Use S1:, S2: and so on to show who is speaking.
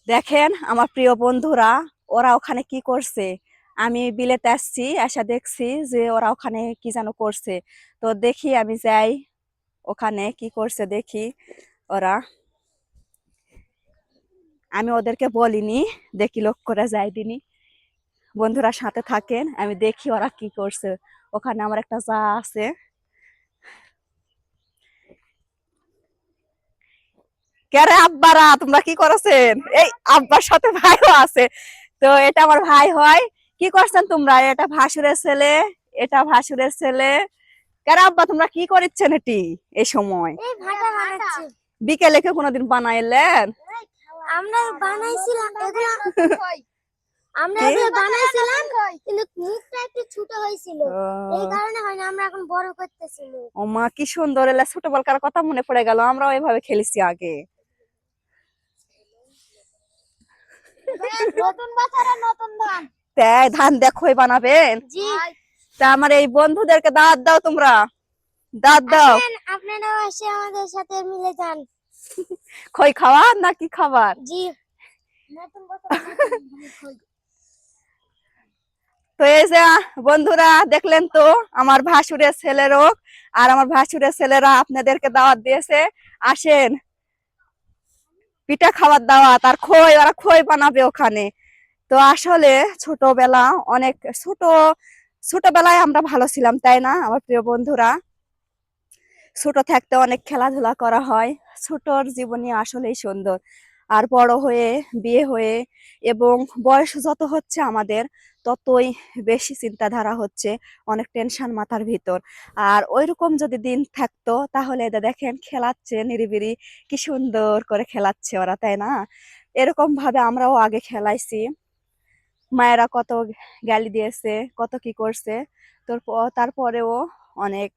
S1: দেখেন আমার প্রিয় বন্ধুরা, ওরা ওখানে কি করছে। আমি বিলেতে আসছি, আসা দেখছি যে ওরা ওখানে কি যেন করছে। তো দেখি, আমি যাই ওখানে কি করছে দেখি ওরা। আমি ওদেরকে বলিনি, দেখি লোক করে যাই দিনি। বন্ধুরা সাথে থাকেন, আমি দেখি ওরা কি করছে। ওখানে আমার একটা যা আছে। কেরে আব্বারা, তোমরা কি করেছেন? এই আব্বার সাথে ভাইও আছে। তো এটা আমার ভাই হয়। কি করছেন তোমরা? এটা ভাসুরের ছেলে, এটা ভাসুরের ছেলে। কেরে আব্বা, তোমরা কি করেছেন এটি এই সময়?
S2: এই ভাটা বানাচ্ছি।
S1: বিকেলে কেউ কোনোদিন বানাইলেন?
S2: আমরা বানাইছিলাম এগুলো, আমরা
S1: কি?
S2: এগুলো বানাইছিলাম, কিন্তু মুখটা একটু ছোট হয়েছিল, এই
S1: ও,
S2: কারণে হয় না। আমরা এখন বড় করতেছি মুখ।
S1: ও মা, কি সুন্দর! এলা ছোটবেলাকার কথা মনে পড়ে গেল, আমরাও এভাবে খেলেছি আগে।
S2: নতুন বছরে নতুন ধান।
S1: তাই ধান দেখোই বানাবেন?
S2: জি।
S1: তা আমার এই বন্ধুদেরকে দাওয়াত দাও, তোমরা দাওয়াত দাও।
S2: আসেন, আপনারাও এসে আমাদের সাথে মিলে যান।
S1: খই খাওয়ার নাকি খাবার?
S2: জি। নতুন বছরে নতুন খই।
S1: তো এই যে বন্ধুরা, দেখলেন তো আমার ভাসুরের ছেলেরও, আর আমার ভাসুরের ছেলেরা আপনাদেরকে দাওয়াত দিয়েছে। আসেন, পিঠা খাওয়ার দাওয়াত, আর খই, ওরা খই বানাবে ওখানে। তো আসলে ছোটবেলা, অনেক ছোটবেলায় আমরা ভালো ছিলাম, তাই না আমার প্রিয় বন্ধুরা? ছোট থাকতে অনেক খেলাধুলা করা হয়। ছোটর জীবনী আসলেই সুন্দর। আর বড় হয়ে, বিয়ে হয়ে, এবং বয়স যত হচ্ছে আমাদের, ততই বেশি চিন্তাধারা হচ্ছে, অনেক টেনশন মাথার ভিতর। আর ওইরকম যদি দিন থাকতো, তাহলে এদের দেখেন খেলাচ্ছে নিরিবিরি, কি সুন্দর করে খেলাচ্ছে ওরা, তাই না? এরকম ভাবে আমরাও আগে খেলাইছি। মায়েরা কত গালি দিয়েছে, কত কি করছে। তারপরেও অনেক